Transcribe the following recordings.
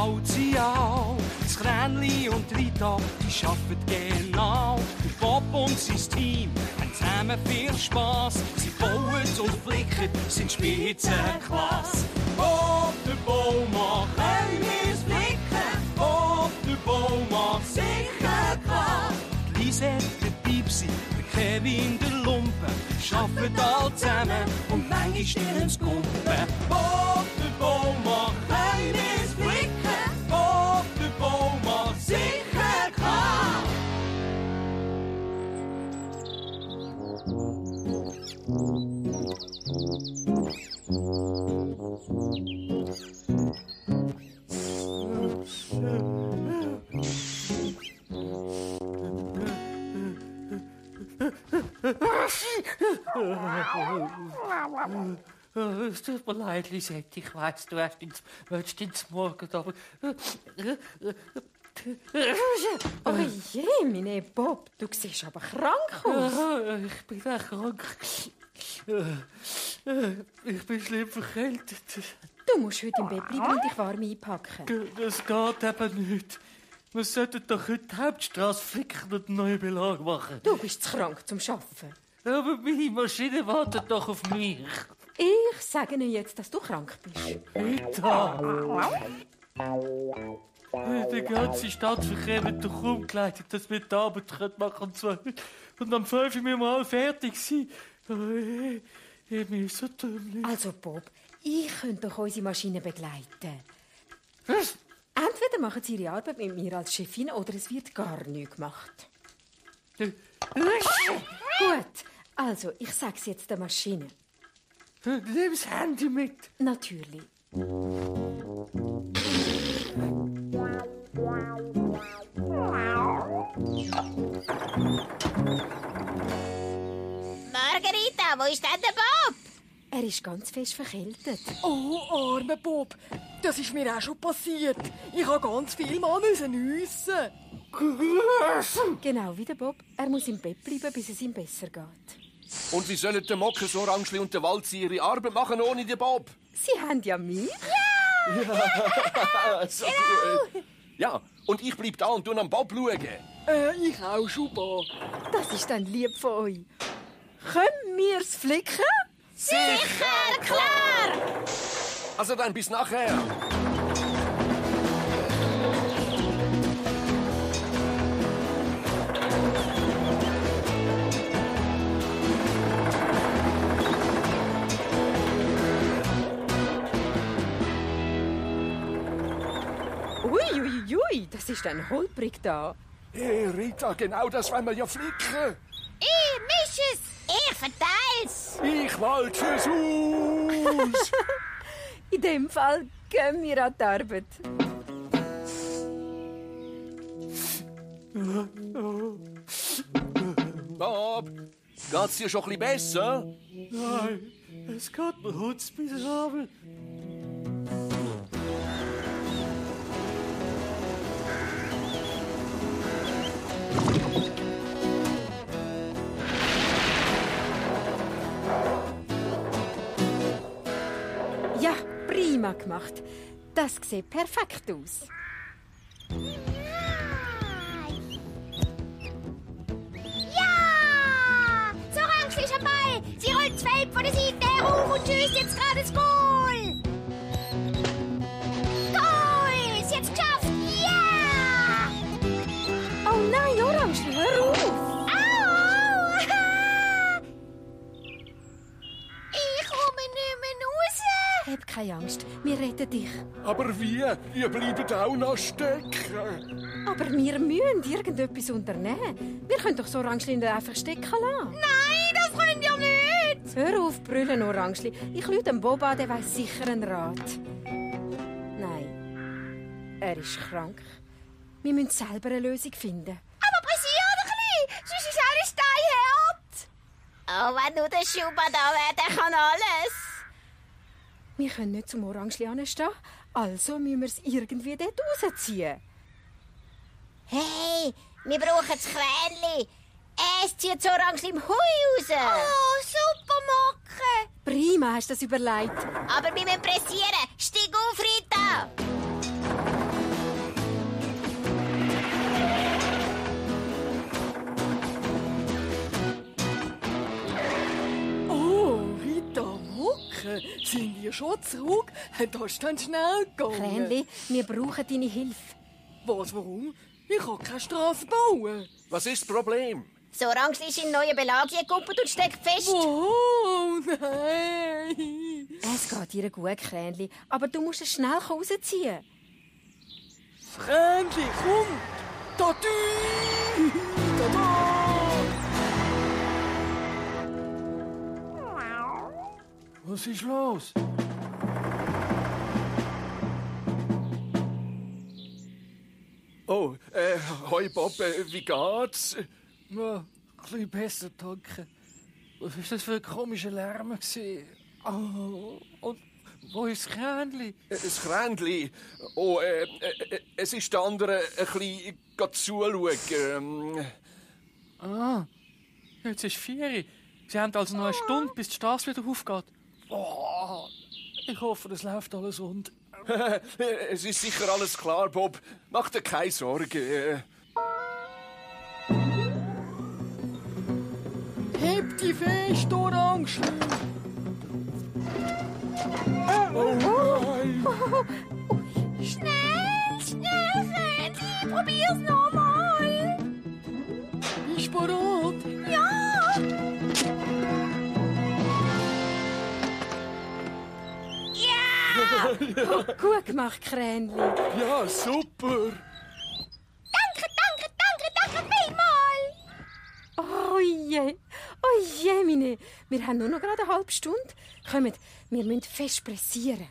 baut sie auch. Das Kränli und Rita, die arbeiten genau. Der Bob und sein Team haben zusammen viel Spass. Sie bauen und flicken, sind Spitzenklasse. Bob, der Baumann, können wir's flicken? Bob, der Baumann, sicher klar. Die Lisette, der Pipsi, der Kevin, der Lumpen, arbeiten alle zusammen und manchmal stillen's Kumpen. Bob, der Baumann, können wir's flicken? Bob, der Baumann, sicher klar. Es tut mir leid, Lisette. Ich weiss, du willst ins Morgen, aber... Oh je, meine Bob, du siehst aber krank aus. Ich bin auch krank. Ich bin schlimm verkältet. Du musst heute im Bett bleiben und dich warm einpacken. Das geht eben nicht. Wir sollten doch heute die Hauptstrasse flicken und einen neuen Belag machen. Du bist zu krank zum Arbeiten. Aber meine Maschine wartet doch auf mich. Ich sage dir jetzt, dass du krank bist. Rita! Die ganze Stadtverkehr wird doch umgeleitet, dass wir die Arbeit machen können. Und am 5 Uhr müssen wir alle fertig sein. Ich bin so dämlich. Also Bob, ich könnte doch unsere Maschine begleiten. Was? Entweder machen sie ihre Arbeit mit mir als Chefin oder es wird gar nichts gemacht. Gut, also ich sag's jetzt der Maschine. Nimm das Handy mit. Natürlich. Margarita, wo ist denn der Bob? Er ist ganz fest verkältet. Oh, armer Bob. Das ist mir auch schon passiert. Ich habe ganz viel mal nüssen. Genau wie der Bob. Er muss im Bett bleiben, bis es ihm besser geht. Und wie sollen der Mockers, Oranschli und der Walzi ihre Arbeit machen ohne den Bob? Sie haben ja mich. So gut. Ja, und ich bleib da und tu am Bob schauen. Ich auch, Schuba. Das ist dann lieb von euch. Können wir's flicken? Sicher, klar! Also dann bis nachher. Uiuiui, das ist ein holprig da. Hey, Rita, genau das wollen wir ja flicken. Ich misch es! Ich verteil's! Ich wollte fürs Haus. In dem Fall gehen wir an die Arbeit. Bob, geht's dir schon ein bisschen besser? Nein, es geht mir hutzmiserabel. Ja, prima gemacht. Das sieht perfekt aus. Ja! So Orange ist am Ball! Sie rollt das Feld von der Seite herum und schießt jetzt gerade das Goal! Goal! Ist jetzt geschafft! Ja! Oh nein, Orange, hör auf! Au! Ich komme nicht mehr raus! Hab keine Angst, wir retten dich. Aber wie? Ihr bleibt auch noch stecken. Aber wir müssen irgendetwas unternehmen. Wir können doch so Orangeli nicht einfach stecken lassen. Nein, das könnt ihr nicht! Hör auf, brüllen, Orangeli. Ich rufe den Bob an, der weiss sicher einen Rat. Nein, er ist krank. Wir müssen selber eine Lösung finden. Aber pressiert ein bisschen, sonst ist alles steinhart. Oh, wenn nur der Schuba da wäre, der kann alles. Wir können nicht zum Orangeli anstehen, also müssen wir es irgendwie dort rausziehen. Hey, wir brauchen das Kränli. Es zieht das Orange im Hui raus. Oh, super, Mocke. Prima, hast du das überlegt. Aber wir müssen pressieren. Steig auf, Rita. Sind ihr schon zurück? Das ist dann schnell gegangen. Kränli, wir brauchen deine Hilfe. Was, warum? Ich kann keine Straße bauen. Was ist das Problem? Das Orange ist in neue Belag gekuppelt und steckt fest. Oh, nein. Es geht dir gut, Kränli, aber du musst es schnell rausziehen. Kränli, komm! Da, da! Was ist los? Oh, hoi Bob, wie geht's? Ja, ein bisschen besser, danke. Was war das für ein komischer Lärm? Oh, und wo ist das Kränli? Das Kränli. Oh, es ist der andere ein bisschen zuschauen. Ah, jetzt ist 4 Uhr. Sie haben also noch eine Stunde, bis die Straße wieder aufgeht. Oh, ich hoffe, das läuft alles rund. Es ist sicher alles klar, Bob. Mach dir keine Sorgen. Heb die fest, Orange! Schnell, schnell, Kränli, probier's nochmal. Bist du bereit? Ja. Gut gemacht, Kränli. Ja, super. Danke vielmals. Oh je, meine. Wir haben nur noch gerade eine halbe Stunde. Kommt, wir müssen fest pressieren.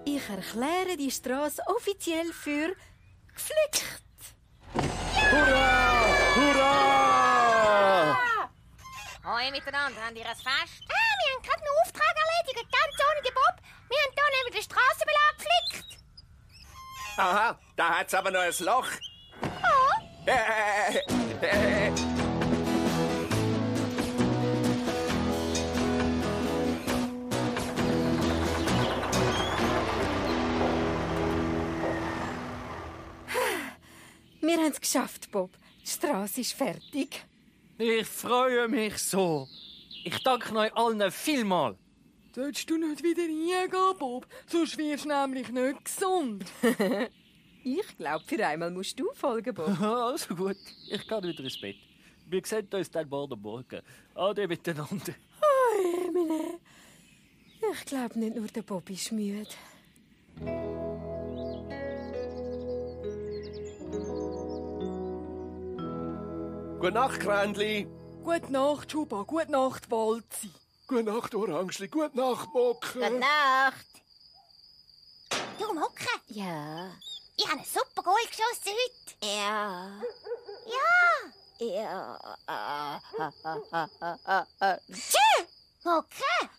Ich erkläre die Straße offiziell für geflickt. Hurra! Hurra! Hoi miteinander, habt ihr ein Fest? Wir haben gerade einen Auftrag erledigt, ganz ohne den Bob. Wir haben hier nämlich den Strassenbelag geflickt. Aha, da hat's aber noch ein Loch. Wir haben es geschafft, Bob. Die Straße ist fertig. Ich freue mich so. Ich danke euch allen vielmals. Sollst du nicht wieder reingehen, Bob? Sonst wirst du nämlich nicht gesund. Ich glaube, für einmal musst du folgen, Bob. Also gut, ich gehe wieder ins Bett. Wir sehen uns dann morgen. Ade miteinander. Oh, Emine. Ich glaube nicht nur der Bob ist müde. Gute Nacht, Kränli. Gute Nacht, Schuba. Gute Nacht, Walzi. Gute Nacht, Orangeli. Gute Nacht, Mocke. Gute Nacht. Du, Mocke, Ja. ich habe einen super Goal geschossen heute. Ja. Ja. Ja. Tschüss. Mocke,